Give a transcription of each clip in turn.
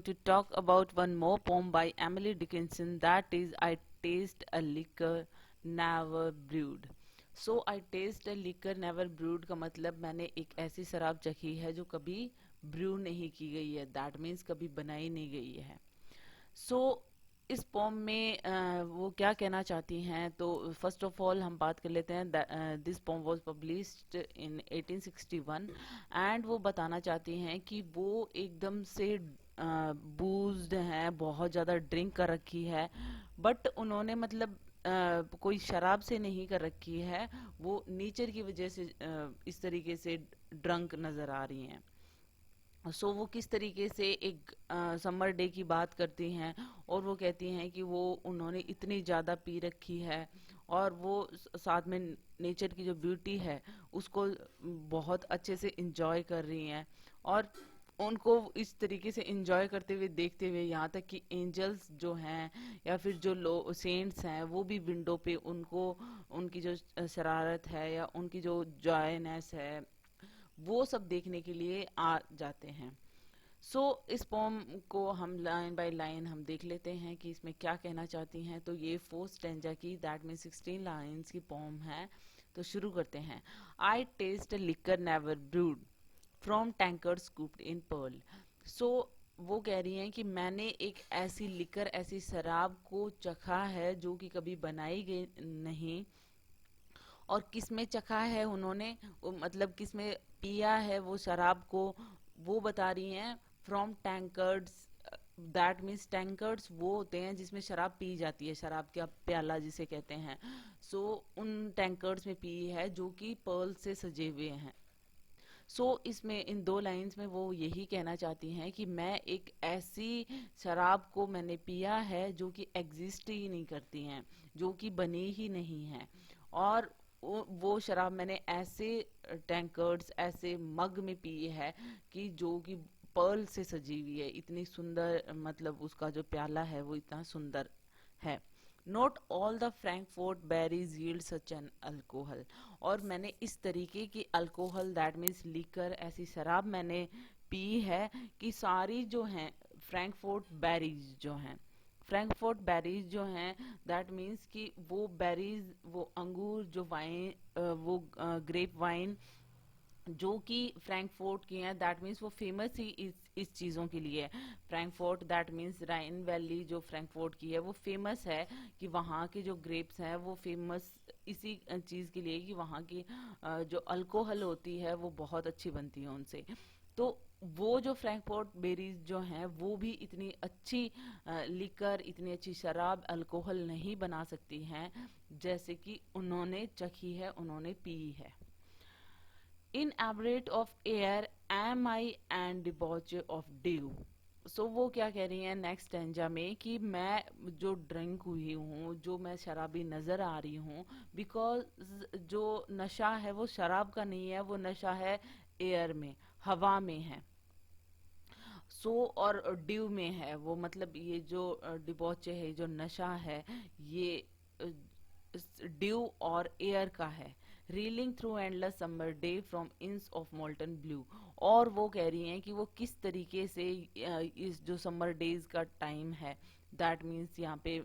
going to talk about one more poem by Emily Dickinson, that is I Taste a Liquor Never Brewed. So I taste a liquor never brewed का मतलब मैंने एक ऐसी शराब चखी है जो कभी ब्रू नहीं की गई है, दैट मीन्स कभी बनाई नहीं गई है. सो इस पोम में वो क्या कहना चाहती हैं, तो फर्स्ट ऑफ ऑल हम बात कर लेते हैं. This pome was published in 1861 and वो बताना चाहती हैं कि वो एकदम से बूज्ड हैं, बहुत ज़्यादा ड्रिंक कर रखी है, बट उन्होंने मतलब कोई शराब से नहीं कर रखी है, वो नेचर की वजह से इस तरीके से ड्रंक नज़र आ रही हैं. सो वो किस तरीके से एक समर डे की बात करती हैं और वो कहती हैं कि वो उन्होंने इतनी ज़्यादा पी रखी है और वो साथ में नेचर की जो ब्यूटी है उसको बहुत अच्छे से इंजॉय कर रही हैं. और उनको इस तरीके से इंजॉय करते हुए देखते हुए यहाँ तक कि एंजल्स जो हैं या फिर जो लो सेंट्स हैं वो भी विंडो पे उनको उनकी जो शरारत है या उनकी जो जॉयनेस है वो सब देखने के लिए आ जाते हैं. सो इस पोम को हम लाइन बाय लाइन हम देख लेते हैं कि इसमें क्या कहना चाहती हैं. तो ये फोर्थ स्टैंजा की, दैट मीन 16 लाइन्स की पोम है. तो शुरू करते हैं. I taste liquor never brewed from tankard scooped in pearl. So वो कह रही हैं कि मैंने एक ऐसी लिकर, ऐसी शराब को चखा है जो कि कभी बनाई गई नहीं. और किस में चखा है उन्होंने, मतलब किस में पिया है वो शराब को, वो बता रही हैं फ्रॉम टैंकर्ड्स. दैट मीन्स टैंकर्ड्स वो होते हैं जिसमें शराब पी जाती है, शराब का प्याला जिसे कहते हैं. सो उन टैंकर्ड्स में पी है जो कि पर्ल से सजे हुए हैं. सो इसमें इन दो लाइंस में वो यही कहना चाहती हैं कि मैं एक ऐसी शराब को मैंने पिया है जो कि एग्जिस्ट ही नहीं करती हैं, जो कि बनी ही नहीं है. और वो शराब मैंने ऐसे टैंकर्ड्स, ऐसे मग में पी है कि जो कि पर्ल से सजी हुई है, इतनी सुंदर, मतलब उसका जो प्याला है वो इतना सुंदर है. Not all the Frankfort berries yield such an alcohol. और मैंने इस तरीके की अल्कोहल, दैट मीन्स लीकर, ऐसी शराब मैंने पी है कि सारी जो हैं फ्रैंकफोर्ट बेरीज जो हैं, फ्रैंकफोर्ट बेरीज जो हैं, दैट मीन्स कि वो बेरीज, वो अंगूर, जो वाइन, वो ग्रेप वाइन जो कि फ्रैंकफोर्ट की हैं, दैट मीन्स वो फेमस ही इस चीज़ों के लिए है. फ्रैंकफोर्ट दैट मीन्स राइन वैली जो फ्रैंकफोर्ट की है वो फेमस है कि वहाँ के जो ग्रेप्स हैं वो फेमस इसी चीज़ के लिए कि वहाँ की जो अल्कोहल होती है वो बहुत अच्छी बनती है उनसे. तो वो जो फ्रैंकफोर्ट बेरीज जो हैं वो भी इतनी अच्छी लिकर, इतनी अच्छी शराब, अल्कोहल नहीं बना सकती हैं जैसे कि उन्होंने चखी है, उन्होंने पी है. Inebriate of air am I and debauchee of dew. So वो क्या कह रही हैं नेक्स्ट स्टेंजा में कि मैं जो ड्रिंक हुई हूँ, जो मैं शराबी नज़र आ रही हूँ, बिकॉज जो नशा है वो शराब का नहीं है, वो नशा है एयर में, हवा में है. सो और ड्यू में है वो, मतलब ये जो डिबॉचे है, जो नशा है, ये ड्यू और एयर का है. Reeling through endless summer day from inns of molten blue. और वो कह रही हैं कि वो किस तरीके से इस जो समर डेज का टाइम है, दैट मीन्स यहाँ पे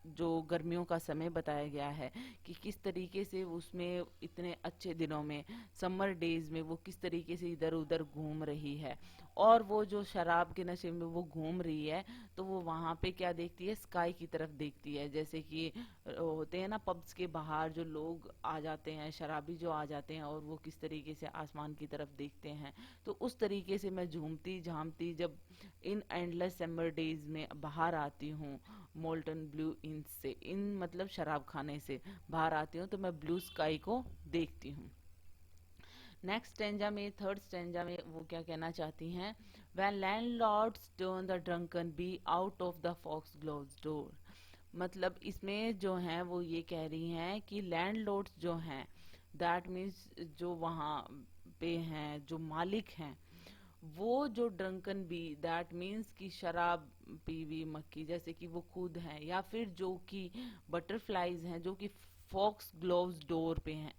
जो गर्मियों का समय बताया गया है कि किस तरीके से उसमें इतने अच्छे दिनों में, समर डेज में वो किस तरीके से इधर उधर घूम रही है. और वो जो शराब के नशे में वो घूम रही है तो वो वहाँ पे क्या देखती है, स्काई की तरफ देखती है. जैसे कि होते हैं ना पब्स के बाहर जो लोग आ जाते हैं, शराबी जो आ जाते हैं, और वो किस तरीके से आसमान की तरफ देखते हैं. तो उस तरीके से मैं झूमती झामती जब इन एंडलेस समर डेज में बाहर आती हूँ, मोल्टन ब्लू इन से, इन मतलब शराब खाने से बाहर आती हूँ, तो मैं ब्लू स्काई को देखती हूँ. नेक्स्ट स्टेंजा में, थर्ड स्टेंजा में वो क्या कहना चाहती हैं, when landlords turn the drunken bee out of the fox gloves door. मतलब इसमें जो हैं वो ये कह रही हैं कि लैंडलॉर्ड्स जो हैं, दैट मीन्स जो वहाँ पे हैं, जो मालिक हैं, वो जो ड्रंकन बी, दैट मीन्स कि शराब पीवी मक्खी जैसे कि वो खुद हैं, या फिर जो कि बटरफ्लाइज हैं जो कि फॉक्स ग्लोव्स डोर पे हैं.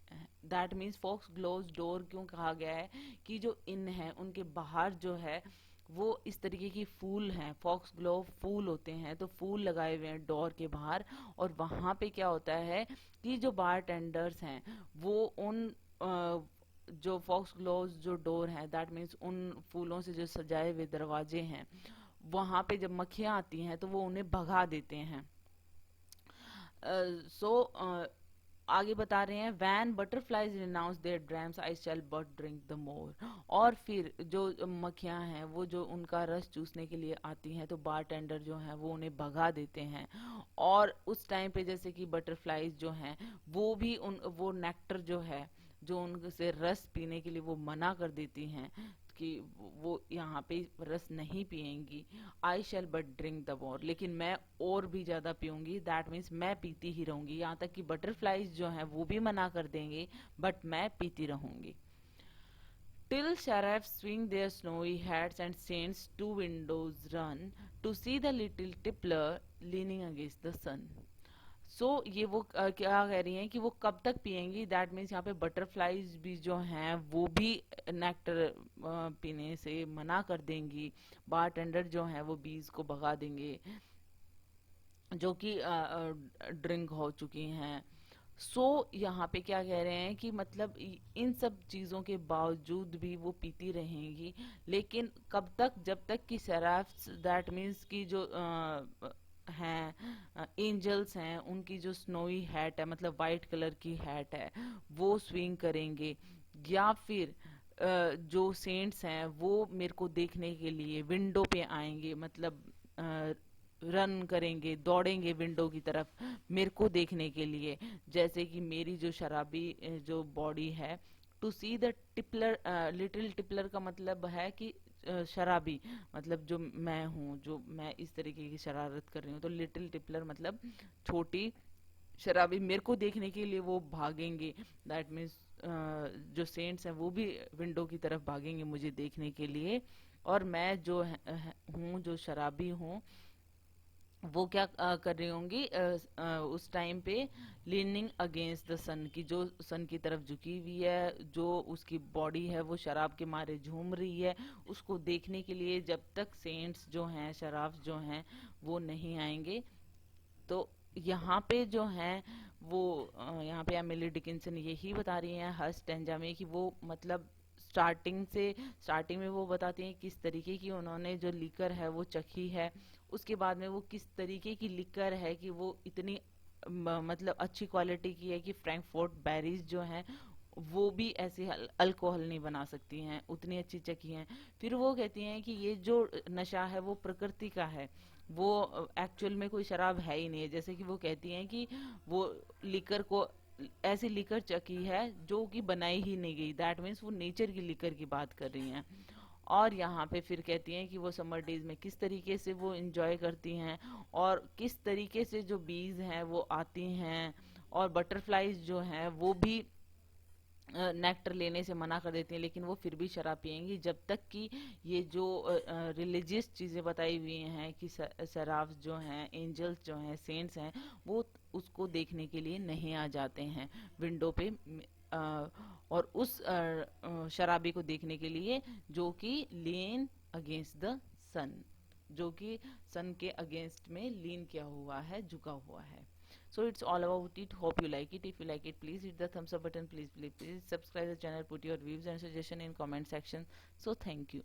That means fox gloves door क्यों कहा गया है कि जो इन है उनके बाहर जो है वो इस तरीके की फूल हैं, फॉक्स ग्लोव फूल होते हैं, तो फूल लगाए हुए हैं डोर के बाहर। और वहाँ पे क्या होता है कि जो बार टेंडर्स हैं वो उन जो फॉक्स ग्लोव्स जो डोर है, दैट मीन्स उन फूलों से जो सजाए हुए दरवाजे हैं, वहाँ पे जब मक्खियाँ आती हैं तो वो उन्हें भगा देते हैं। सो आगे बता रहे हैं, when butterflies renounce their drams I shall but drink the more. और फिर जो मक्खियाँ हैं वो जो उनका रस चूसने के लिए आती हैं तो बार टेंडर जो हैं वो उन्हें भगा देते हैं। और उस टाइम पे जैसे कि बटरफ्लाइज जो हैं वो भी वो नेक्टर जो है जो उनसे रस पीने के लिए वो मना कर देती हैं कि वो यहाँ पे रस नहीं पिएंगी। आई शैल बट ड्रिंक द मोर, लेकिन मैं और भी ज्यादा पीऊंगी, दैट मीन्स मैं पीती ही रहूंगी। यहाँ तक कि बटरफ्लाइज जो हैं वो भी मना कर देंगे, बट मैं पीती रहूंगी। Till sheriffs swing their snowy hats and saints to windows run to see the little tippler leaning against the sun. ये वो क्या कह रही हैं कि वो कब तक पिएंगी, दैट मीन्स यहाँ पे बटरफ्लाइज भी जो हैं वो भी नेक्टर पीने से मना कर देंगी। बारटेंडर जो हैं वो बीज को भगा देंगे जो कि ड्रिंक हो चुकी हैं। यहाँ पे क्या कह रहे हैं कि मतलब इन सब चीज़ों के बावजूद भी वो पीती रहेंगी, लेकिन कब तक, जब तक कि सेराफ्स, दैट मीन्स की जो हैं एंजल्स हैं, उनकी जो स्नोई हैट है, मतलब वाइट कलर की हैट है, वो स्विंग करेंगे। या फिर जो सेंट्स हैं वो मेरे को देखने के लिए विंडो पे आएंगे, मतलब रन करेंगे, दौड़ेंगे विंडो की तरफ मेरे को देखने के लिए, जैसे कि मेरी जो शराबी जो बॉडी है। टू सी द टिपलर, लिटिल टिपलर का मतलब है कि शराबी, मतलब जो मैं हूँ, जो मैं इस तरीके की शरारत कर रही हूँ, तो लिटिल टिपलर मतलब छोटी शराबी, मेरे को देखने के लिए वो भागेंगे। दैट मीन्स जो सेंट्स हैं वो भी विंडो की तरफ भागेंगे मुझे देखने के लिए। और मैं जो हूँ, जो शराबी हूँ, वो क्या कर रही होंगी उस टाइम पे, लीनिंग अगेंस्ट द सन, की जो सन की तरफ झुकी हुई है, जो उसकी बॉडी है वो शराब के मारे झूम रही है, उसको देखने के लिए, जब तक सेंट्स जो हैं, शराब जो हैं, वो नहीं आएंगे। तो यहाँ पे जो हैं वो यहाँ पे एमिली डिकिंसन यही बता रही हैं हर स्टेंजा में कि वो मतलब स्टार्टिंग में वो बताती हैं किस तरीके की उन्होंने जो लिकर है वो चखी है। उसके बाद में वो किस तरीके की लिकर है कि वो इतनी मतलब अच्छी क्वालिटी की है कि फ्रैंकफर्ट बेरीज जो हैं वो भी ऐसे अल्कोहल नहीं बना सकती हैं, उतनी अच्छी चकी हैं। फिर वो कहती हैं कि ये जो नशा है वो प्रकृति का है, वो एक्चुअल में कोई शराब है ही नहीं है। जैसे कि वो कहती हैं कि वो लिकर को, ऐसी लिकर चकी है जो कि बनाई ही नहीं गई, दैट मीन्स वो नेचर की लिकर की बात कर रही हैं। और यहाँ पे फिर कहती हैं कि वो समर डेज में किस तरीके से वो इंजॉय करती हैं, और किस तरीके से जो बीज हैं वो आती हैं, और बटरफ्लाईज जो हैं वो भी नेक्टर लेने से मना कर देती हैं, लेकिन वो फिर भी शराब पियेंगी जब तक कि ये जो रिलीजियस चीज़ें बताई हुई हैं कि शराब जो हैं, एंजल्स जो हैं, सेंट्स हैं, वो उसको देखने के लिए नहीं आ जाते हैं विंडो पे, और उस शराबी को देखने के लिए जो कि लीन अगेंस्ट द सन, जो कि सन के अगेंस्ट में लीन किया हुआ है, झुका हुआ है। So it's all about it. Hope you like it. If you like it, please hit the thumbs up button. Please subscribe the channel. Put your views and suggestion in comment section. So thank you.